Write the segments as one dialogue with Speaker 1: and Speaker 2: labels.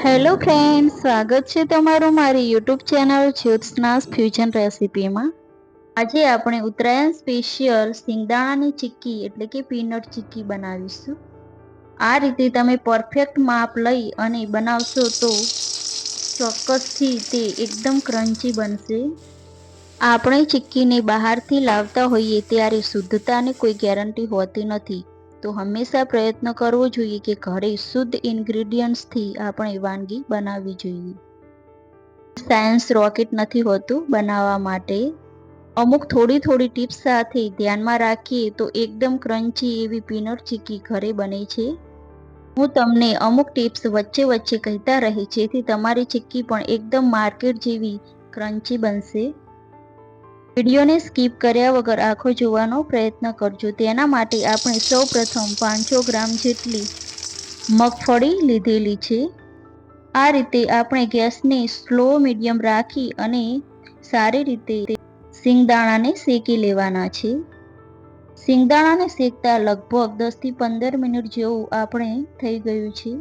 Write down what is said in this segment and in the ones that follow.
Speaker 1: Hello friends, સ્વાગત છે તમારું મારી યુટ્યુબ ચેનલ જ્યોત્સનાસ ફ્યુઝન રેસિપીમાં। આજે આપણે ઉત્તરાયણ સ્પેશિયલ સિંગદાણાની ચીક્કી એટલે કે પીનટ ચીક્કી બનાવીશું। આ રીતે તમે પરફેક્ટ માપ લઈ અને બનાવશો તો ચોક્કસથી તે એકદમ ક્રન્ચી બનશે। આપણે ચીક્કીને બહારથી લાવતા હોઈએ ત્યારે શુદ્ધતાની કોઈ ગેરંટી હોતી નથી, તો હંમેશા પ્રયત્ન કરવો જોઈએ કે ઘરે શુદ્ધ ઇન્ગ્રેડિયન્ટ્સથી આપણે વાનગી બનાવવી જોઈએ। સાયન્સ રોકેટ નથી હોતું બનાવવા માટે, અમુક થોડી ટિપ્સ સાથે ધ્યાનમાં રાખીએ તો એકદમ ક્રન્ચી એવી પીનટ ચીક્કી ઘરે બને છે। હું તમને અમુક ટિપ્સ વચ્ચે કહેતા રહી, જેથી તમારી ચીક્કી પણ એકદમ માર્કેટ જેવી ક્રન્ચી બનશે। વિડીયોને સ્કીપ કર્યા વગર આખો જોવાનો પ્રયત્ન કરજો। તેના માટે આપણે સૌપ્રથમ 500 ગ્રામ જેટલી મગફળી લીધેલી છે। આ રીતે આપણે ગેસને સ્લો મીડિયમ રાખી અને સારી રીતે સિંગદાણાને શેકી લેવાના છે। સિંગદાણાને શેકતા લગભગ 10 થી 15 મિનિટ જેવું આપણે થઈ ગયું છે।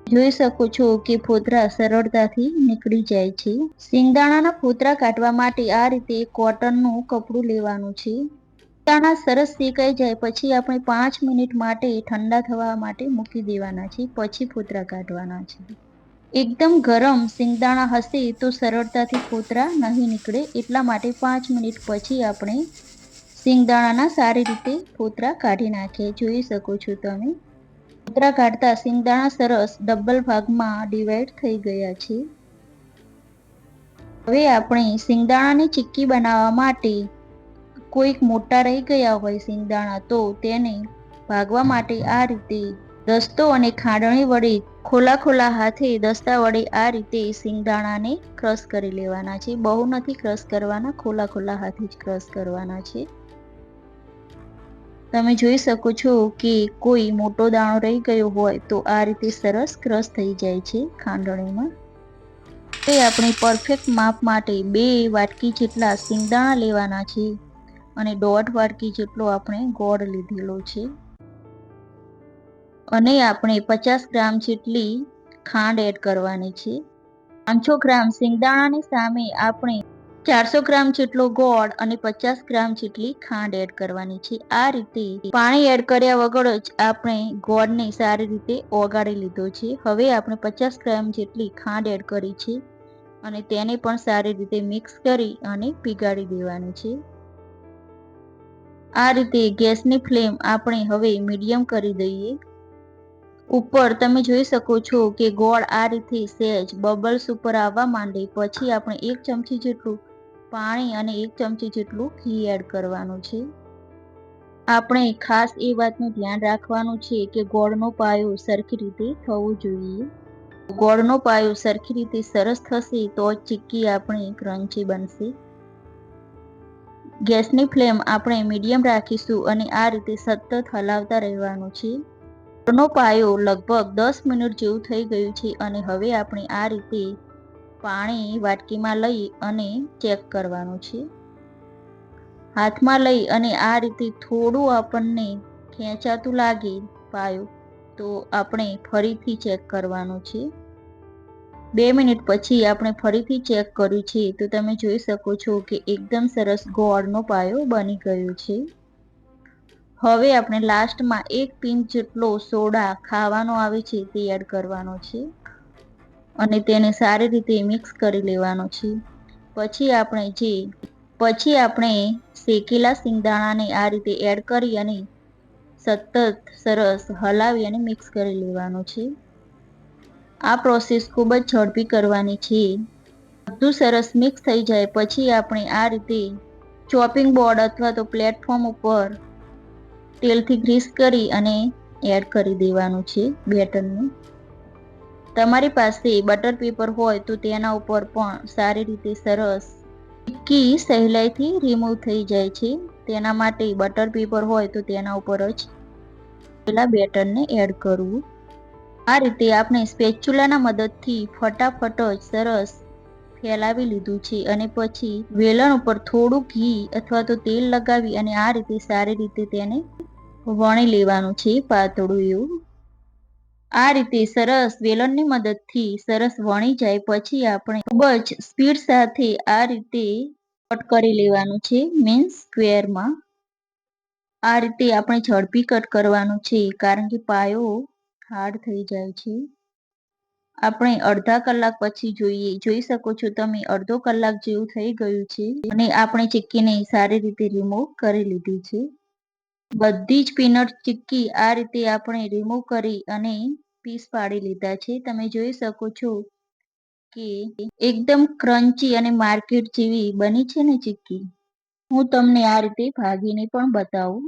Speaker 1: જોઈ શકો છો કે ફોતરા સરળતાથી નીકળી જાય છે। સિંગદાણાના ફોતરા કાઢવા માટે આ રીતે કોટનનું કપડું લેવાનું છે। સિંગદાણા સરસ શેકાઈ જાય પછી આપણે 5 મિનિટ માટે ઠંડા થવા માટે મૂકી દેવાના છે, પછી ફોતરા કાઢવાના છે। એકદમ ગરમ સિંગદાણા હશે તો સરળતાથી ફોતરા નહીં નીકળે, એટલા માટે 5 મિનિટ પછી આપણે સિંગદાણાના સારી રીતે ફોતરા કાઢી નાખીએ। જોઈ શકો છો તમે ફોતરા કાઢતા સિંગદાણા સરસ ડબલ ભાગમાં ડિવાઈડ થઈ ગયા છે। હવે આપણે સિંગદાણાની ચીક્કી બનાવવા માટે કોઈક મોટા રહી ગયા હોય સિંગદાણા તો તેને ભાગવા માટે આ રીતે દસ્તો અને ખાંડણી વડે ખોલા હાથે દસ્તા વડે આ રીતે સિંગદાણાને ક્રશ કરી લેવાના છે। બહુ નથી ક્રશ કરવાના, ખોલા હાથે જ ક્રશ કરવાના છે। તમે જોઈ શકો છો કે કોઈ મોટો દાણો રહી ગયો હોય તો આ રીતે સરસ ક્રશ થઈ જાય છે ખાંડણીમાં। હવે આપણે પરફેક્ટ માપ માટે 2 વાટકી જેટલા સિંગદાણા લેવાના છે અને 1.5 વાટકી જેટલો આપણે ગોળ લીધેલો છે, અને આપણે 50 ગ્રામ જેટલી ખાંડ એડ કરવાની છે। 500 ગ્રામ સિંગદાણાની સામે આપણે 400 ગ્રામ જેટલો ગોળ અને 50 ગ્રામ જેટલી ખાંડ એડ કરવાની છે। આ રીતે પાણી એડ કર્યા વગર જ આપણે ગોળને સારી રીતે ઓગાળી લીધો છે। હવે આપણે 50 ગ્રામ જેટલી ખાંડ એડ કરી છે અને તેને પણ સારી રીતે મિક્સ કરી અને પીગાળી દેવાની છે। આ રીતે ગેસની ફ્લેમ આપણે હવે મીડિયમ કરી દઈએ। ઉપર તમે જોઈ શકો છો કે ગોળ આ રીતે સહેજ બબલ્સ ઉપર આવવા માંડે પછી આપણે 1 ચમચી જેટલું પાણી અને 1 ચમચી જેટલું ઘી એડ કરવાનું છે। આપણે ખાસ એ વાતનું ધ્યાન રાખવાનું છે કે ગોળનો પાયો સરખી રીતે થવો જોઈએ। ગોળનો પાયો સરખી રીતે સરસ થશે તો ચીક્કી આપણી ક્રન્ચી બનશે। ગેસની ફ્લેમ આપણે મીડિયમ રાખીશું અને આ રીતે સતત હલાવતા રહેવાનું છે। ગોળનો પાયો લગભગ 10 મિનિટ જેવું થઈ ગયું છે અને હવે આપણે આ રીતે પાણી વાટકીમાં લઈ અને ચેક કરવાનું છે। હાથમાં લઈ અને આ રીતે થોડું આપણને ખેંચાતું લાગે પાયો તો આપણે ફરીથી ચેક કરવાનું છે। 2 મિનિટ પછી આપણે ફરીથી ચેક કર્યું છે તો તમે જોઈ શકો છો કે એકદમ સરસ ગોળનો પાયો બની ગયો છે। હવે આપણે લાસ્ટમાં 1 પિંચ જેટલો સોડા ખાવાનો આવે છે તે એડ કરવાનો છે અને તેને સારી રીતે મિક્સ કરી લેવાનો છે। પછી આપણે શેકેલા સિંગદાણાને આ રીતે એડ કરી અને સતત સરસ હલાવી અને મિક્સ કરી લેવાનું છે। આ પ્રોસેસ ખૂબ જ ઝડપી કરવાની છે। બધું સરસ મિક્સ થઈ જાય પછી આપણે આ રીતે ચોપિંગ બોર્ડ અથવા તો પ્લેટફોર્મ ઉપર તેલથી ગ્રીસ કરી અને એડ કરી દેવાનું છે બેટરને। તમારી પાસે બટર પેપર હોય તો તેના ઉપર પણ સારી રીતે સરસ ચીક્કી સહેલાઈથી રિમૂવ થઈ જાય છે, તેના માટે બટર પેપર હોય તો તેના ઉપર જ પેલા બેટરને એડ કરવું। આ રીતે આપણે સ્પેચ્યુલાના મદદથી ફટાફટ જ સરસ ફેલાવી લીધું છે અને પછી વેલણ ઉપર થોડું ઘી અથવા તો તેલ લગાવી અને આ રીતે સારી રીતે તેને વણી લેવાનું છે પાતળું એવું। આ રીતે સરસ વેલણની મદદથી સરસ વણી જાય પછી આપણે ખૂબ જ સ્પીડ સાથે આ રીતે કટ કરી લેવાનું છે, મીન્સ સ્ક્વેરમાં. આ રીતે આપણે ઝડપી કટ કરવાનું છે કારણ કે પાયો હાર્ડ થઈ જાય છે. આપણે અડધા કલાક પછી જોઈ શકો છો તમે, અડધો કલાક જેવું થઈ ગયું છે અને આપણે ચીક્કીને સારી રીતે રિમૂવ કરી લીધી છે. બધી જ પીનટ ચીક્કી આ રીતે આપણે રિમૂવ કરી અને પીસ પાડી લીધા છે. તમે જોઈ શકો છો કે એકદમ ક્રન્ચી અને માર્કેટ જેવી બની છે ને ચીક્કી. હું તમને આ રીતે ભાગીને પણ બતાવું.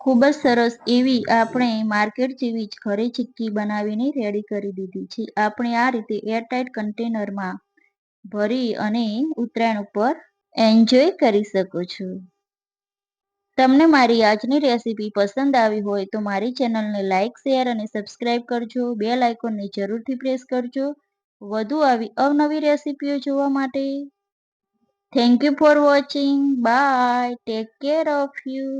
Speaker 1: ખૂબ જ સરસ એવી આપણે માર્કેટ જેવી જ ઘરે ચીક્કી બનાવીને રેડી કરી દીધી છે. આપણે આ રીતે એરટાઇટ કન્ટેનરમાં ભરી અને ઉત્તરાયણ ઉપર એન્જોય કરી શકો છો. તમને મારી આજની રેસીપી પસંદ આવી હોય તો મારી ચેનલને લાઇક, શેર અને સબસ્ક્રાઇબ કરજો. બેલ આઇકોનને જરૂરથી પ્રેસ કરજો વધુ આવી અવનવી રેસીપીઓ જોવા માટે. Thank you for watching. Bye. Take care of you.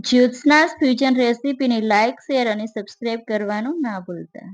Speaker 1: Jyotsna's fusion રેસીપીને લાઇક, શેર અને સબસ્ક્રાઇબ કરવાનું ના ભૂલતા.